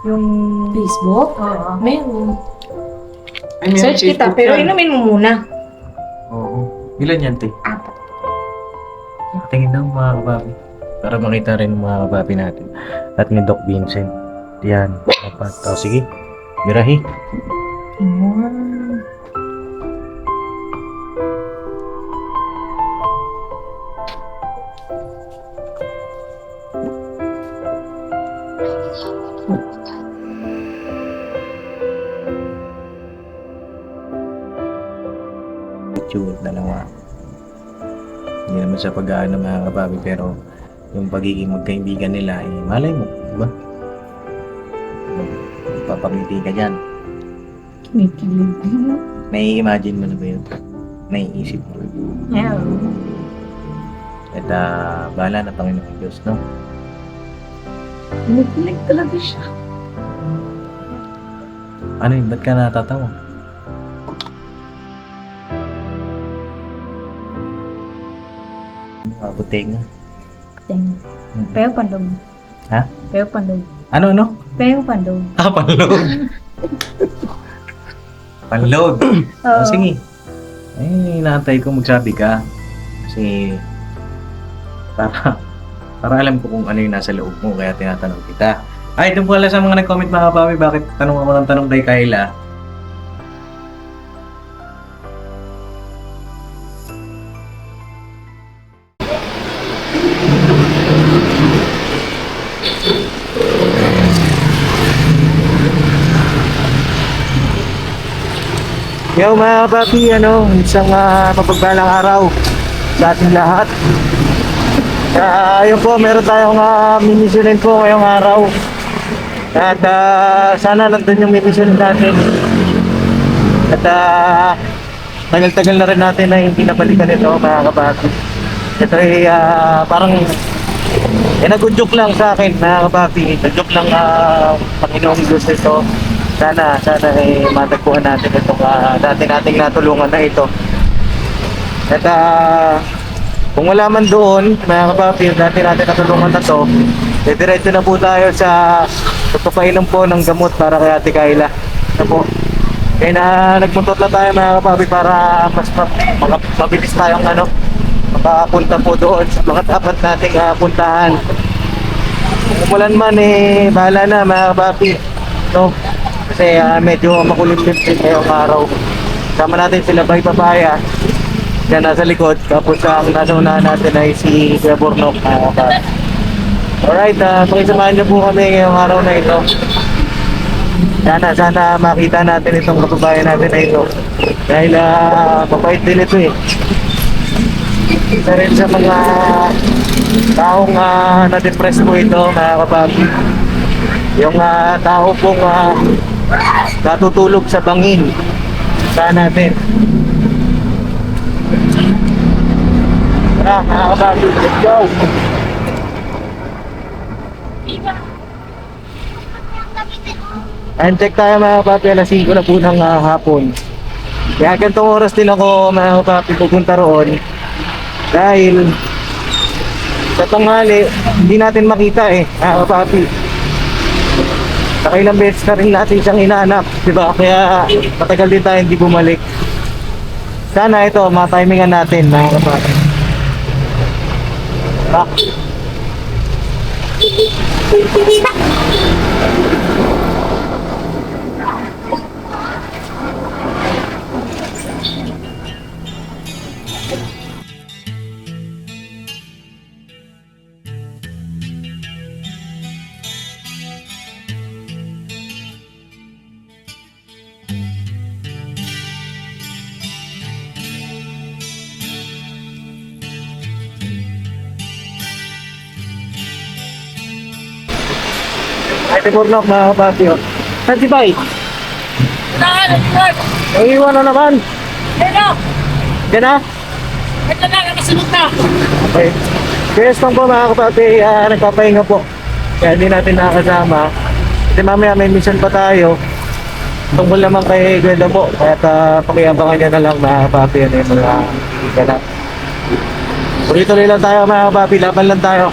Yung Facebook? Oo. Meron. Ay, may Search kita, Facebook pero yan. inumin mo muna. Oo. Ilan yan, te? 4. Tingin daw mga kababi. Para makita rin mga kababi natin. At ni Doc Vincent. Yan. Dapat. O, sige. Birahi. Picture, dalawa. Hindi naman sa pag-aano mga kababi, pero yung pagiging magkaibigan nila, eh, malay mo, di ba? Papangiti ka dyan. Kinikilig. Nai-imagine mo na ba yun? Naiisip mo. Meron. At bahala na Panginoon Diyos, no? Kinikilig talaga siya. Ano yun? Ba't ka natatawa? Buteng nga. Tingnan. Pero pandog. Ha? Pero pandog. Ano? Pero pandog. Panload. Panload. Oo. Sige. Ay, inaantay ko magsabi ka. Kasi, para alam ko kung ano yung nasa loob mo, kaya tinatanong kita. Ay, doon pala sa mga nag-comment mga kapapi, bakit tanong ako ng tanong kay Kayla? Yo mga kapapi, isang mapagpalang araw sa ating lahat. Ayun po, meron tayong mimisionin po ngayong araw. At sana nandun yung mimisionin natin. At tagal-tagal na rin natin na hindi nabalikan ito mga kapapi. Ito ay parang nag-joke lang sa akin mga kapapi. Nag-joke lang Panginoong Diyos ito. Sana matagpuan natin itong nating natulungan na ito. At kung wala man doon, mga kapapi, natin natulungan na to, diretso na po tayo sa pagpapainom po ng gamot para kay Ate Kayla. Na po. Kaya nagpuntot na tayo mga kapapi para mas mabilis tayong makapunta po doon sa mga dapat nating puntahan. Kung umulan man bahala na mga kapapi. No? Kasi medyo makulimlim din ngayong araw. Sama natin sila Bay Papaya. Yan nasa likod. Tapos ang nasa unahan natin ay si Kuya Bornok. Alright, pakisamahan niyo po kami ngayong araw na ito. Sana makita natin itong kababayan natin na ito. Dahil mabait din ito eh. Isa rin sa mga taong na-depress po ito mga kapapi. Yung tao pong natutulog sa bangin. Saan natin? Tara mga kababi, let's go! And check tayo mga kapapi, alas 5 na po ng hapon. Kaya ganitong oras din ako mga kapapi pupunta roon. Dahil sa tanghali, hindi natin makita mga kapapi. Nakailang beses na rin natin siyang hinahanap, diba? Kaya matagal din tayo hindi bumalik. Sana ito, matimingan natin mga kapapi. Ate Bornok mga kapapi. Saan si Bay? Iiwan na naman. Diyan na? Ito na, nakasunod na. Okay. Yes lang po mga kapapi, nagpapahinga po. Kaya hindi natin nakakasama. Kasi mamaya may mission pa tayo. Tungkol naman kay Gwenda po. Kaya pakiabangan niya na lang mga kapapi. Ano yung mga ganap. Tuloy-tuloy lang tayo mga kapapi. Laban lang tayo.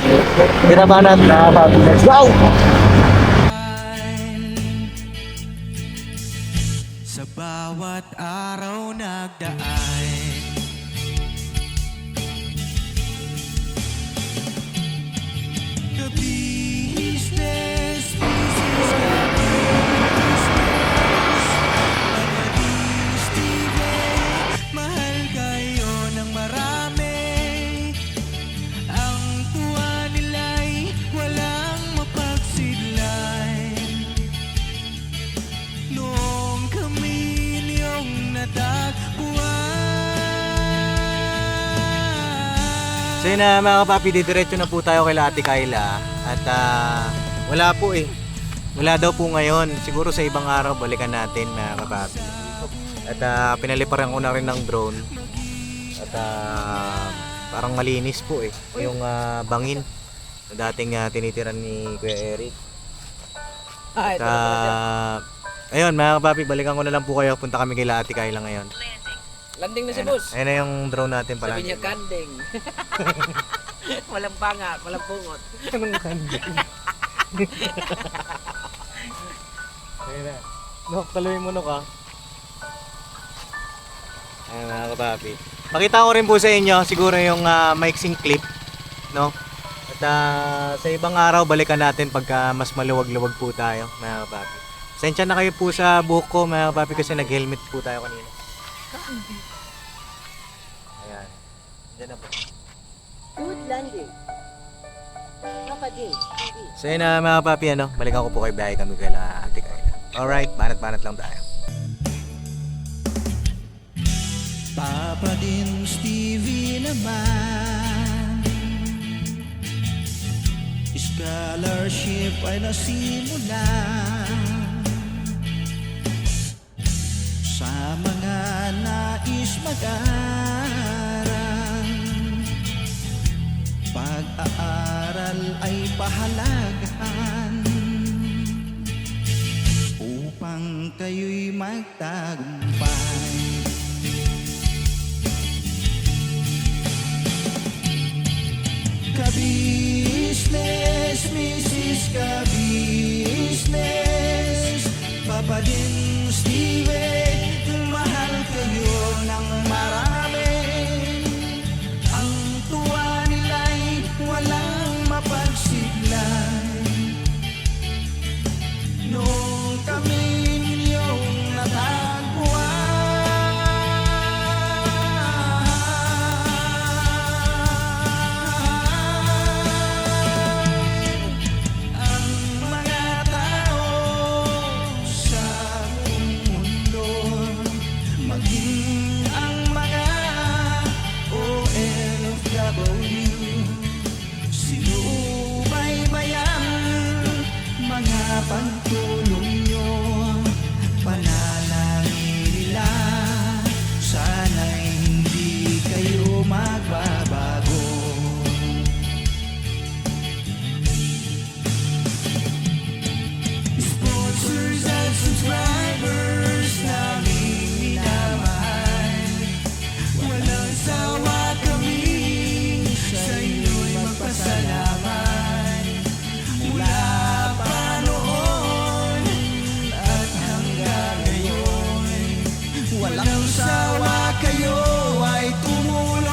Hirabanan mga kapapi. Let's go! bawat araw nagdaan. Kabihis, business, Papadis TV, mahal kayo ng marami. Ang tuwa nila'y walang mapagsidlay. Noong kami niyong natagpuan. So yun na mga kapapi, didiretso na po tayo kay Ate Kayla. At wala po eh. Wala daw po ngayon. Siguro sa ibang araw balikan natin mga kapapi. At pinaliparan ko na rin ng drone. At parang malinis po eh. Yung bangin na dating tinitiran ni Kuya Eric. At ayun mga kapapi, balikan ko na lang po kayo. Punta kami kay Ate Kayla ngayon. Landing na si boss. Ayun na yung drone natin pala. Sabi niya kanding. Walang panga, walang pungot. Anong kanding? Ayun na. Nok, taluin mo Nok ah. Ayun mga kapapi. Pakita ko rin po sa inyo siguro yung mixing clip, no? At sa ibang araw balikan natin pagka mas maluwag-luwag po tayo mga kapapi. Sensya na kayo po sa buhok ko mga kapapi kasi nag-helmet po tayo kanina. Ayan. Diyan na po. Good landing. Papadis TV. So yun na mga kapapi, ano? Balikan ko po kay biyahe kami kay Ate Kayla. Alright, banat-banat lang tayo. Papadins TV naman, scholarship ay nasimula sa mga nais mag-aral. Pag-aaral ay pahalagahan upang kayo'y magtagumpay. Ka-business, Mrs. Ka-business, Papadins TV, mahal kayo ng marami. Ang tuwa nila'y walang mapagsiglay. Noong kami ninyong natagpuan. Ang mga tao sa buong mundo, maging ang mga OFW, sinubaybayan mga pagtulong nyo, panalangin nila, sana'y hindi kayo magbabago. Sponsors at subscribers naming minamahal, walang sawa kami sa inyo'y magpasalamat. Mula pa noon at hanggang ngayon, walang sawa kayo ay tumulong.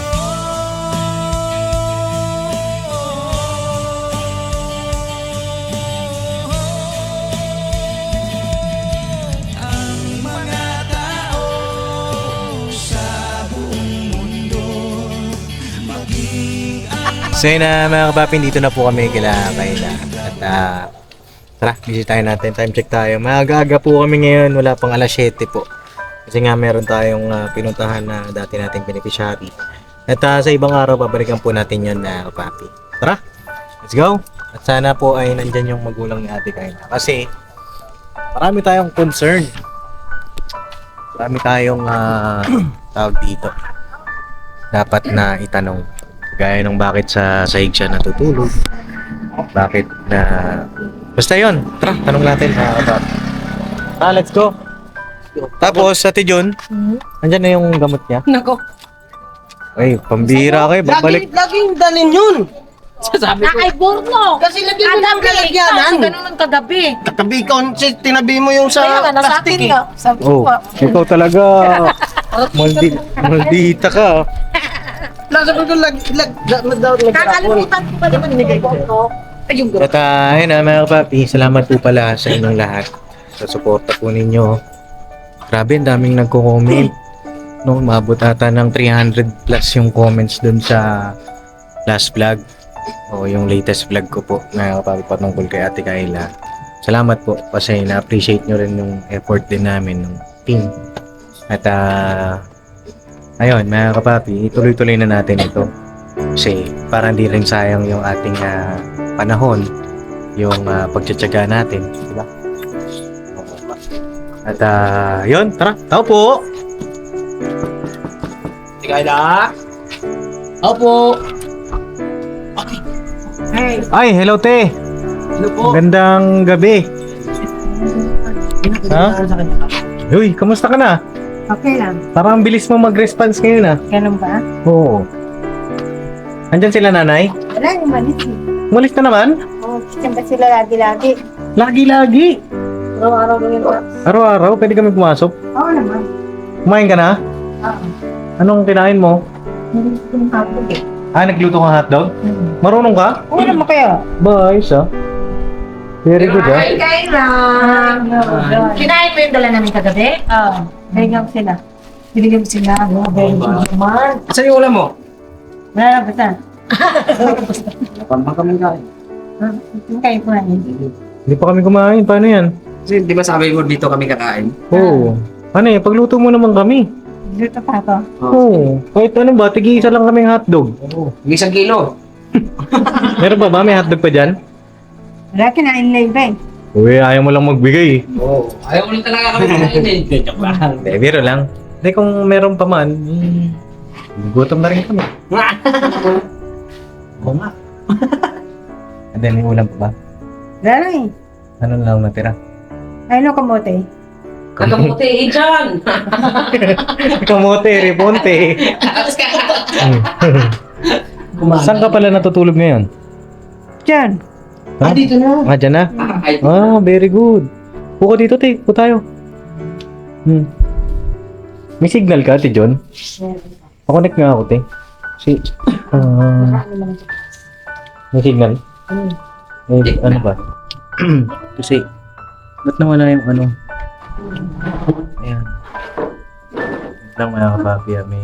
Ang mga tao sa buong mundo, maging ang So yun na mga kapapi, dito na po kami kila Kayla. At tara, bisitahin natin. Time check tayo. Maaga-aga po kami ngayon. Wala pang alas 7 po. Kasi nga meron tayong pinuntahan na dati nating beneficiary. At sa ibang araw, babalikan po natin yun na kapapi. Tara, let's go! At sana po ay nandyan yung magulang ni Ate Kayla. Kasi marami tayong concern. Marami tayong tawag dito. Dapat na itanong. Gaya nung bakit sa sahig siya natutulog. Bakit na... Basta yun. Tara, tanong natin mga kapapi. Let's go! Tapos, Ate Jun, nandyan na yung gamot niya. Nako. Ay, pambihira kayo. Babalik. Laging dalin yun. Sasabi ko. Ay, Borno! Kasi lagyan mo ng lalagyanan. Ganun ang kagabi. Katabi ko, tinabi mo yung Kaya sa nga, nasa akin plastic eh. nga. Sabi ko Oh, nga. ikaw talaga. Maldita ka. Sabi ko, Kakalimutan ko pa naman yung Borno. Ayun, At ayun mga kapapi, salamat po pala sa inyong lahat sa suporta po ninyo. Grabe, ang daming nagko-comment. No, umabot ata ng 300 plus yung comments dun sa last vlog o yung latest vlog ko po na kapapi patungkol kay Ate Kayla. Salamat po kasi na-appreciate nyo rin yung effort din namin ng team. At ayun mga kapapi, ituloy-tuloy na natin ito. Kasi para hindi rin sayang yung ating panahon, yung pagtsatsaga natin, di ba? At yun, tara, tao po! Tingay na. Opo. Ay, hello te! Ano po? Magandang gabi! Ha? Uy, kamusta ka na? Okay lang. Parang ang bilis mo mag-response ngayon Ganun ba? Oo. Andyan sila nanay? Wala yung malis eh. Umalis na naman? Oh, siyempre sila lagi-lagi. Lagi-lagi! Araw-araw lang yun. Araw-araw, pwede kami pumasok. Oo naman. Kumain ka na? Oo. Anong kinain mo? Hindi ko yung hapon eh. Nagluto kang hotdog? Marunong ka? Oo naman kaya. Ba, ayos Very good Kain lang. Kinain mo yung dala namin kagabi? Oo. Binigyan ko sila. Binigyan mo sila. Very good naman. Saan yung ulam mo? Wala na basta. Pampang kami kain. Yung kayo po na yun. Hindi pa kami kumain. Paano yan? Kasi di ba sabi mo dito kami kakain? Oo. Ano pagluto mo naman kami. Dito pa ako. Oo. Kahit ano ba, tig-isa lang kaming hotdog. Oo. Yung 1 kilo. Meron ba ba? May hotdog pa dyan? Wala kinain na iba eh. Uy, ayaw mo lang magbigay. Oo. Ayaw mo lang talaga kami kakainin. Joke lang. Hindi, biro lang. Hindi, kung meron pa man, gutom na rin kami. Oo nga. And then, may ulam pa ba? Wala lang eh. Ano na lang natira? Ay no, kamote. Kakamuti, dyan! Kamote, reponte. Alas ka! Saan ka pala natutulog ngayon? Diyan. Ha? Dito na. Dyan na? Ay, Very good. Puko dito, te. Puko tayo. May signal ka, te John? Pa-connect nga ako, te. May signal? Ano ba? Kasi, ba't nawala yung ano? Ayan. Wait lang mga kapapi, may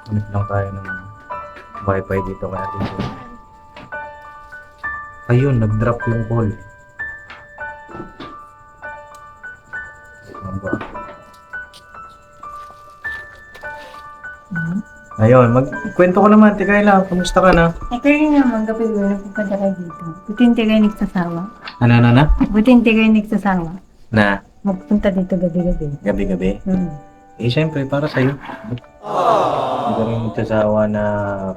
connect lang tayo ng wifi dito kaya dito. Ayun, nag-drop yung call. Ano ba? Ayun, magkwento ko naman, Kayla, kamusta ka na? Eh kayo naman, gabi ko nagpupunta kayo dito. Buti hindi kayo nagsasawa. Ano? Buti hindi kayo nagsasawa. Na, Magpunta dito gabi-gabi. gabi-gabi. Eh, syempre, para sa'yo. Hindi ka rin magsasawa na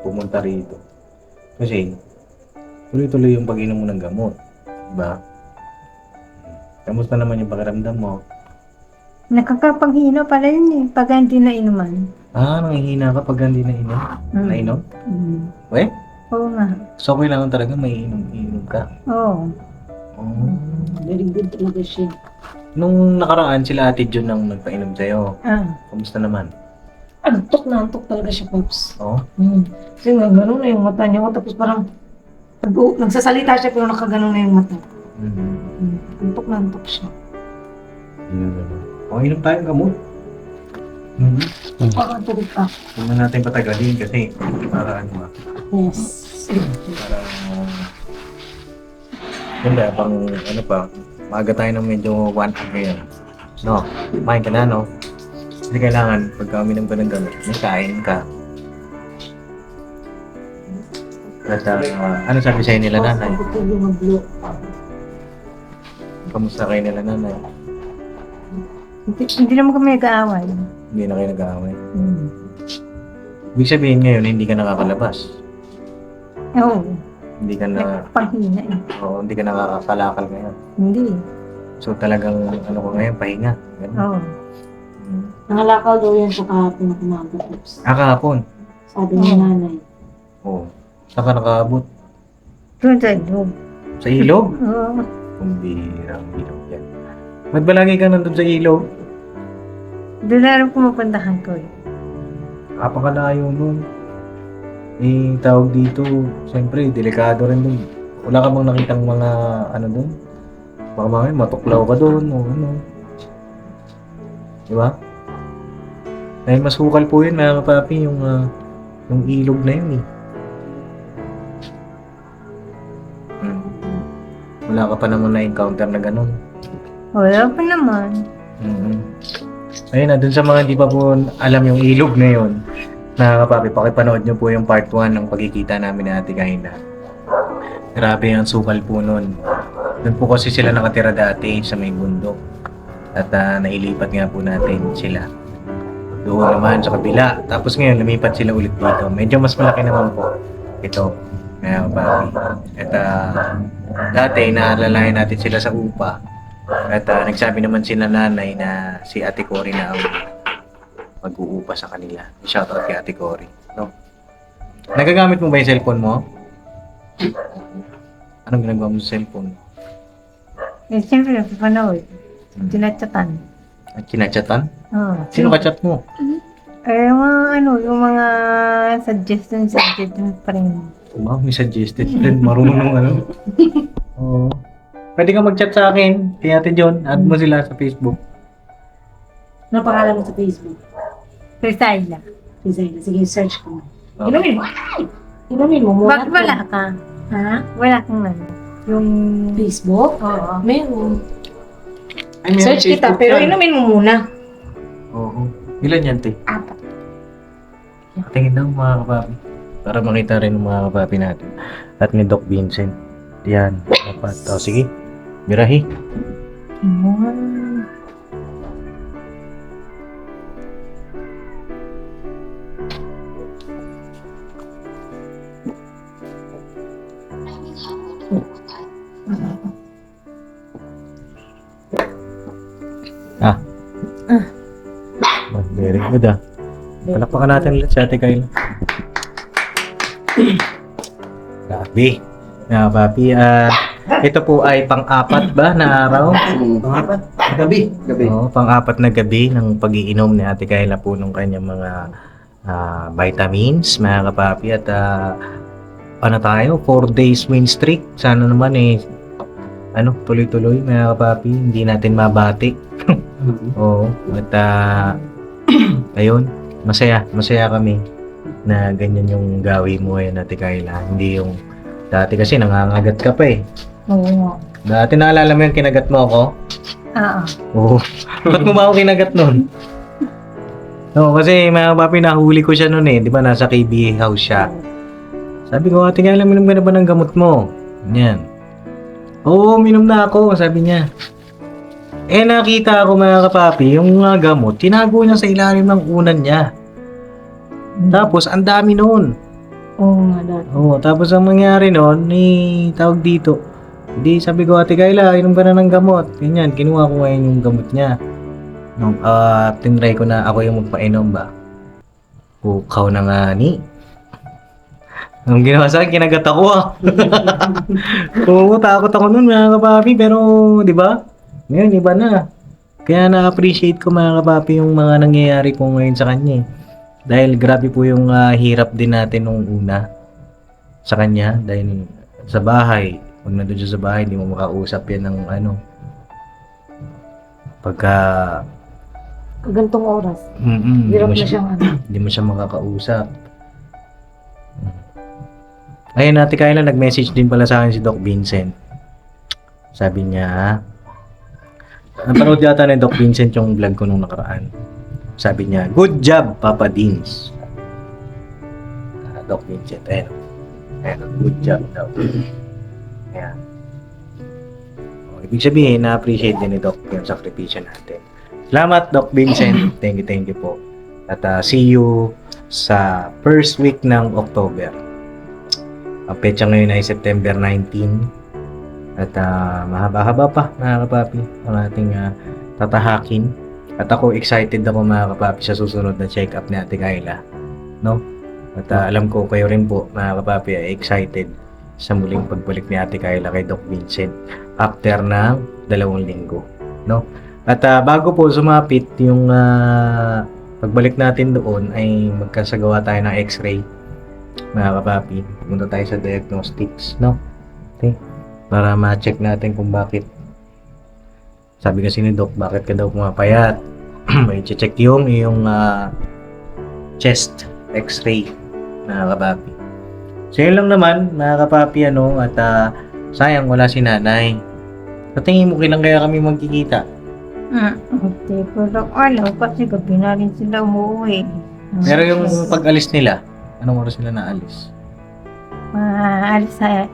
pumunta rito. Kasi, tuloy-tuloy yung pag-inom mo ng gamot. Diba? Kamusta naman yung pakiramdam mo? Nakakapanghina pala yun eh, pag hindi na inuman. Nangihina ka pag hindi nainom? Nainom? Weh? Oo nga. So, kailangan talaga may inom ka. Oo. Very good talaga siya. Nung nakaraan, sila Ate Jun ang nagpainom sa'yo. Kamusta naman? Antok na antok talaga siya, Pops. Oo? Kasi nga, gano'n na yung mata niya. Tapos parang, nagsasalita siya pero nakaganon na yung mata. Antok na antok siya. O, inom tayong gamot. Parang tulog pa. Huwag na natin patagalin kasi para ano ba? Yes. Para ganda, pang ano pa, maaga tayo ng medyo 1 hour ngayon. No, kumain ka na, no? Hindi kailangan, pagka uminom ka ng gamot, may kain ka. At ano sabi sa'yo nila nanay? Kamusta kayo nila nanay? Hindi naman kami nag-aaway. Hindi na kayo nag-aaway. Ibig sabihin ngayon, hindi ka nakakalabas. Oo. Hindi ka na, Panghina eh. hindi ka nakakalakal ngayon. Hindi. So talagang, ano ko ngayon, pahinga. Ganun. Oo. Nangalakaw daw yan sa kahapon na kumaga, Pops. Kahapon. Sabi ni nanay. Oo. Saan ka nakaabot? Doon sa ilog. Sa ilog? Oo. Kumbira ang ilog yan. Ba't ba lagi ka nandun sa ilog? Doon na rin pumupuntahan ko eh. Napakalayo nun. Eh, tawag dito, siyempre, delikado rin dun. Wala ka bang nakitang mga, ano dun? Baka mamaya matuklaw ka dun, o ano. Di ba? Dahil mas hukal po yun, mga kapapi, yung ilog na yun eh. Wala ka pa naman na-encounter na ganun. Wala pa naman. Ayun na, dun sa mga hindi pa po alam yung ilog na yun, na kapapi, pakipanood nyo po yung part 1 ng pagkikita namin ni Ate Kaina. Grabe ang sukal po nun. Doon po kasi sila nakatira dati sa may bundok. At nailipat nga po natin sila. Doon naman sa kabila. Tapos ngayon, lumipat sila ulit dito. Medyo mas malaki naman po ito. Kaya kapapi. At dati, naalalayan natin sila sa upa. At nagsabi naman si nanay na si Ate Cory na ang mag-uupa sa kanila. Shoutout kay Ate Cory. No? Nagagamit mo ba yung cellphone mo? Anong ginagawa mo sa cellphone? Eh, siyempre, napapanood. Tinachatan. At kinachatan? Oo. Sino ka-chat mo? Eh, yung mga yung mga suggestion pa rin. Wow, may suggested friend. Marunong ano. Oo. Pwede ka mag-chat sa akin, kay Ate John. Add mo sila sa Facebook. Ano pangalan mo sa Facebook? Priscilla. Design. Sige, search ko. Okay. Inumin mo. Ay! Inumin mo muna. Bakit wala ka? Ha? Wala kang ano. Yung... Facebook? Oo. Meron. Ay, may Search kita, Facebook pero yan. inumin mo muna. Oo. Ilan yan, te? 4. Tingin daw mga kapapi. Para makita rin ng mga kapapi natin. At ni Doc Vincent. Yan. Dapat. O, sige. Birahi. Very good ah. Palakpakan natin ulit si Ate Kayla. Grabe. Nga, papi. Ito po ay pang-apat ba na araw? Pangapat? Gabi. Oo, pang-apat na gabi ng pag-iinom ni Ate Kayla po ng kanyang mga vitamins, mga kapapi. At ano tayo? 4 days win streak. Sana naman tuloy-tuloy, mga kapapi. Hindi natin mabati. Oo. At ayun, masaya kami na ganyan yung gawi mo ngayon, Ate Kayla. Hindi yung dati kasi nangangagat ka pa eh. Oo. Dati naalala mo yung kinagat mo ako? Oo. Oo. Ba't mo ba ako kinagat nun? No, kasi mga papi, nahuli ko siya nun eh. Di ba nasa KB house siya. Sabi ko, Ate Kayla, minom ka na ba ng gamot mo? Yan. Oo, minom na ako, sabi niya. Eh nakita ko mga kapapi, yung mga gamot, tinago niya sa ilalim ng unan niya. Tapos, ang dami noon. Oo nga dati. Oo, tapos ang mangyari noon, tawag dito. Hindi, sabi ko, Ate Kayla, inom ka na ng gamot. Ganyan, kinuha ko ngayon yung gamot niya. Nung tinry ko na ako yung magpainom ba. Pukaw na nga ni. Ang ginawa sa akin, kinagat ako Oo, takot ako noon mga kapapi, pero di ba? Ngayon, iba na. Kaya na-appreciate ko mga kapapi yung mga nangyayari ko ngayon sa kanya. Dahil grabe po yung hirap din natin nung una sa kanya. Dahil sa bahay, pag nandun siya sa bahay, hindi mo makausap yan ng pagka... Gantong oras. Hindi Hirap mo na siya, siyang hindi mo siya makakausap. Ayun, Ate Kayla, nag-message din pala sa akin si Doc Vincent. Sabi niya, napanood yata ni Doc Vincent yung vlog ko nung nakaraan. Sabi niya, good job, Papa Dins. Doc Vincent, ayun, good job daw. Ayan. Ibig sabihin, na-appreciate din ni Doc yung sakripisyo natin. Salamat, Doc Vincent. Thank you po. At see you sa first week ng October. Ang petsa ngayon ay September 19. At mahaba-haba pa, mga kapapi, ang ating tatahakin. At ako excited ako, mga kapapi, sa susunod na check-up ni Ate Kayla. No? At alam ko kayo rin po, mga kapapi, ay excited sa muling pagbalik ni Ate Kyla kay Doc Vincent after ng 2 linggo, no? At bago po sumapit yung pagbalik natin doon ay magkasagawa tayo ng x-ray, mga kapapi. Pumunta tayo sa diagnostics, no? Okay? Para ma-check natin kung bakit. Sabi kasi ni Doc, bakit ka daw pumapayat? May check yung iyong chest x-ray, mga kapapi. So yun lang naman, mga kapapi, ano, at sayang wala si nanay. Sa tingin mo, kailan kaya kami magkikita? Hindi ko lang alam kasi gabi na rin sila umuwi. Pero yung pag-alis nila, anong oras sila naalis? Alis sa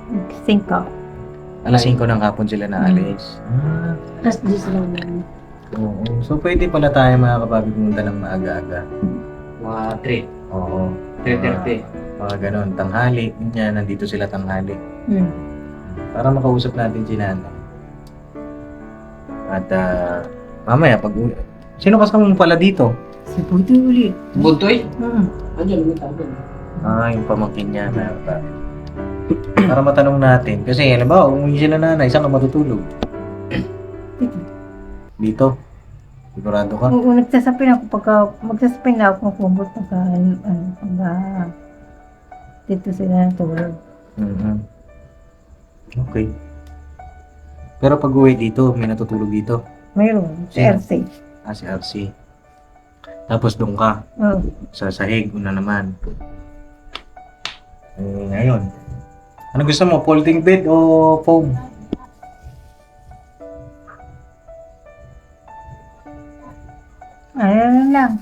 5. Alas 5 ng hapon sila naalis. Tapos di sila naman. Oo. So pwede pala tayo, mga kapapi, pumunta ng maaga-aga. Mga Oo. 3:30. Mga ganon, tanghali. Yan, nandito sila tanghali. Para makausap natin si nanay. At mamaya, sino kasama mo pala dito? Si Puti ulit. Buntoy? Hmm. Andiyan, may tawag. Yung pamangkin niya, mga kapapi. Para matanong natin. Kasi, halimbawa, umuwi sila nanay, saan ka matutulog? Dito. Sigurado ka? Oo, nagsasapin ako pagka magsasapin na ako kung pagka dito sila natulog. Okay. Pero pag uwi dito, may natutulog dito. Mayroon, sa Sino? RC. Si RC. Tapos doon ka, Oo. sa sahig, una naman. Ngayon. Ano gusto mo? Folding bed o foam? Ano lang.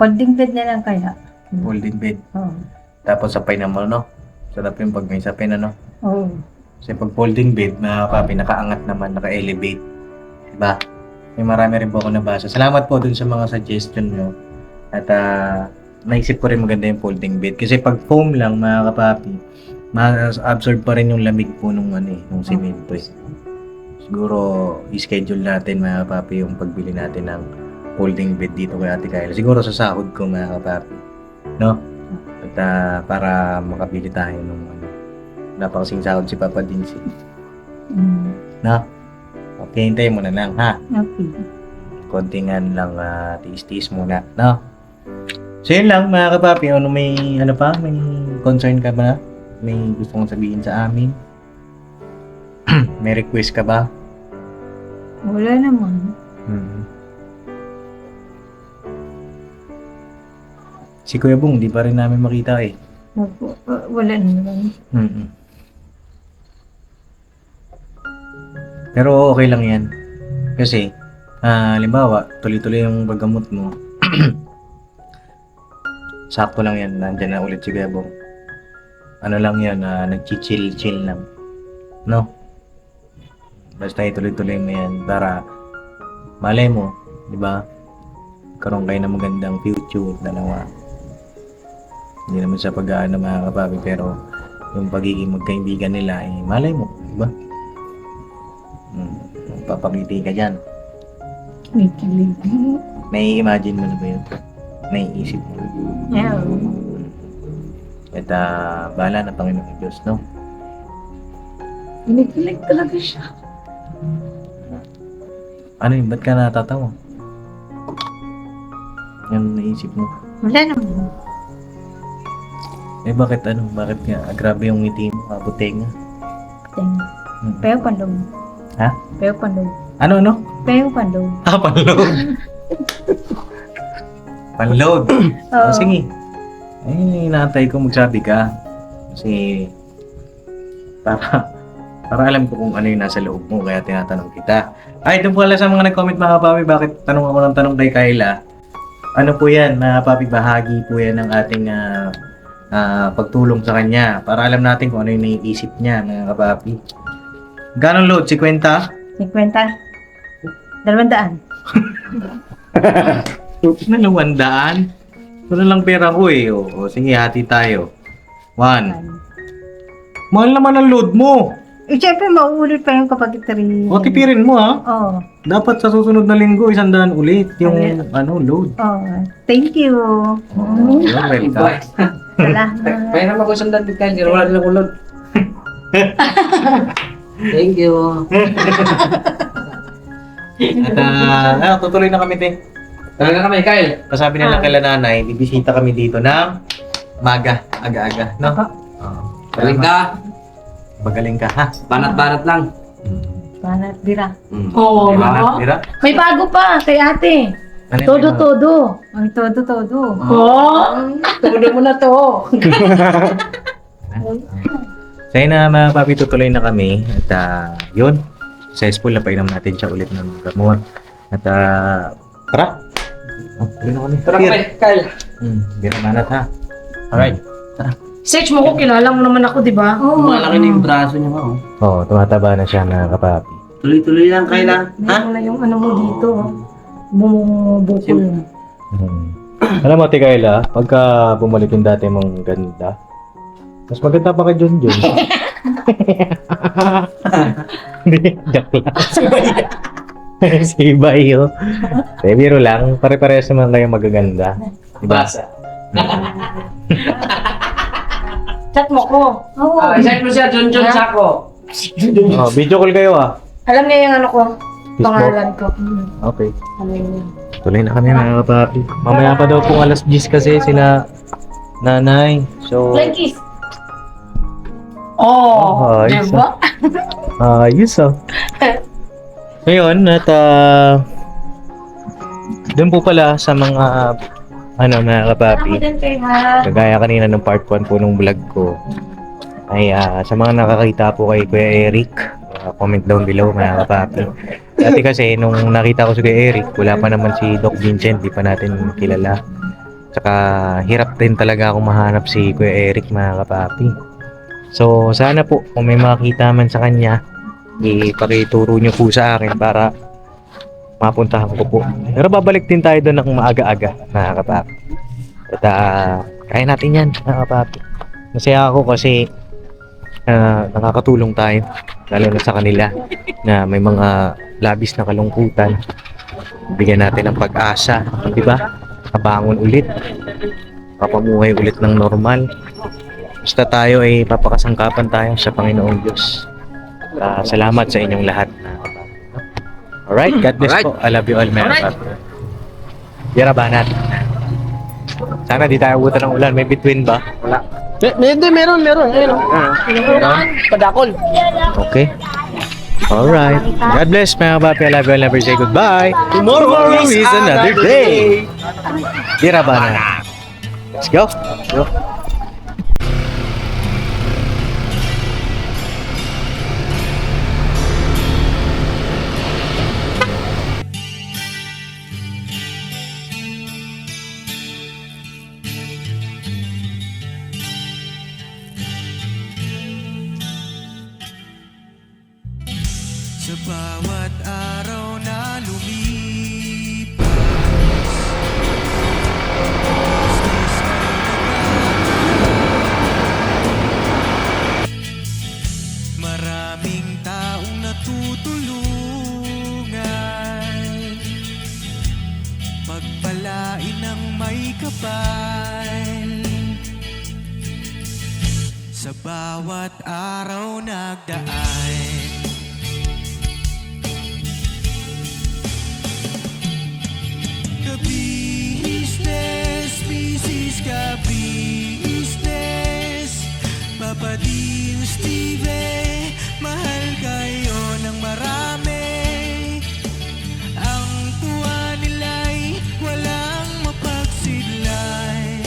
Folding bed na lang kaya. Folding bed. Oo. Tapos sapay naman, no? Sarap yung pag may sapay na, no? Oo. Kasi pag folding bed, mga papi, nakaangat naman, naka-elevate. Diba? May marami rin po ako nabasa. Salamat po dun sa mga suggestion nyo. At naisip ko rin maganda yung folding bed. Kasi pag foam lang, mga kapapi, ma-absorb pa rin yung lamig po nung semento. Siguro, i-schedule natin, mga kapapi, yung pagbili natin ng folding bed dito kay Ate Kyla. Siguro sa sahod ko, mga kapapi. No? At para makabili tayo ng wala pa kasing sahod si Papa Dinsi. No? Okay, hintayin mo na lang, ha? Okay. Kontingan lang, tiis-tiis muna, no? So yun lang, mga kapapi, may concern ka ba? May gusto mong sabihin sa amin? May request ka ba? Wala naman. Si Kuya Bong, di pa rin namin makita eh. Wala naman. Pero okay lang yan. Kasi, halimbawa, tuloy-tuloy yung paggamot mo. Sakto lang yan, nandyan na ulit si Kuya Bong. Ano lang yan, nag-chill lang. No? Basta ituloy-tuloy mo yan para malay mo, di ba? Karoon kayo ng magandang future, dalawa. Hindi naman sa pag-aano, mga kapapi, pero yung pagiging magkaibigan nila, malay mo, di ba? Papangiti ka dyan. May kilig. Nai-imagine mo na ba yun? Naiisip mo. Yeah. At bahala na Panginoon Diyos, no? Kinikilig talaga siya. Ano yun? Ba't ka natatawa? Yung naisip mo. Wala naman. Bakit Bakit nga? Grabe yung ngiti mo, kabutenga. Pero pandog. Ha? Pero pandog. Ano? Pero pandog. Panload. Panload. Oo. Sige. Inaantay ko magsabi ka. Kasi para alam ko kung ano yung nasa loob mo, kaya tinatanong kita. Ay, doon pala sa mga nag-comment, mga papi, bakit tanong ako ng tanong kay Kyla? Ano po yan, mga papi, bahagi po yan ng ating pagtulong sa kanya para alam natin kung ano yung naiisip niya, mga kapapi. Ganong load? 50? 50. 200. Na 200? Wala lang pera ko eh. O sige, hati tayo. 1. Mahal naman ang load mo. Eh, syempre, mauulit pa yung kapag itarin. O, tipirin mo ha. Oo. Dapat sa susunod na linggo, 100 ulit yung load. Oh, thank you. You're welcome. Salamat. Kaya naman ko sandan din kayo. Wala nilang ulod. Thank you. At tutuloy na kami, te. Talaga kami, Kyle. Pasabi na lang kay nanay, bibisita kami dito ng aga-aga, no? Galing ka. Magaling ka, ha? Banat-banat lang. Panat, bira. Oo, Banat, Mira. May bago pa kay ate. Ano yung Todo-todo. Ay, todo. Oh, todo mo na to. Sa'yo na mga papi, tutuloy na kami. At yun, successful na painom natin siya ulit ng gamot. At tara. Tuloy na kami. Tara kami, Kyle. Bira manat, ha? Alright. Search mo ko, kilala mo naman ako, di ba? Malaki na yung braso niya mo. Oo, tumataba na siya mga kapapi. Tuloy-tuloy lang, Kyle. Meron na yung ano mo dito. Bumubukol. Alam mo, Tikaila, pagka bumalik yung dati mong ganda, mas maganda pa kay John John. Hindi, joke lang. Si Bayo. Biro lang, pare-parehas naman kayo magaganda. Diba? Chat mo ko. Oo. Isend mo siya, John Sako. Oh, video call kayo ah. Alam niya yung ano ko, Facebook? pangalan ko. Okay. Ano yun? Tuloy na kami mga kapapi. Mamaya pa daw pong alas 10 kasi sila nanay. So, Kiss. Oh, ayos, di ba? ayos ah. Ngayon, at doon po pala sa mga mga kapapi. Ako din kay ha. Kagaya kanina ng part 1 po nung vlog ko ay sa mga nakakita po kay Kuya Eric, comment down below mga kapapi. Dati kasi nung nakita ko si Kuya Eric, wala pa naman si Doc Vincent, di pa natin kilala. Tsaka hirap din talaga akong mahanap si Kuya Eric mga kapapi. So sana po kung may makita man sa kanya, ipakituro nyo po sa akin para mapuntahan ko po. Pero babalik din tayo doon ng maaga-aga mga kapapi. At kaya natin yan mga kapapi. Masaya ako kasi nakakatulong tayo lalo na sa kanila na may mga labis na kalungkutan. Bigyan natin ng pag-asa, di ba? Kabangon ulit, papamuhay ulit ng normal. Basta tayo ay papakasangkapan tayo sa Panginoong Diyos. Salamat sa inyong lahat. Alright, God bless po. I love you all, mga kapapi. Bira banat. Sana di tayo abutan ng ulan. May between ba? Wala. Meron. Ayun, padakol. Okay. Alright. God bless, mga kapapi. I love you all. Never say goodbye. Tomorrow is another day. Bira banat. Let's go. Go. Sa bawat araw na lumipas, maraming taong natutulungan, pagpalain ng may kapal. Sa bawat araw nagdaan, business, business ka business. Papa Dio, Steve, mahal kayo ng marami. Ang tuwa nila'y walang mapagsidlan.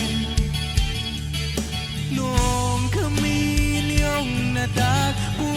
Noong kami niyong natagpuan,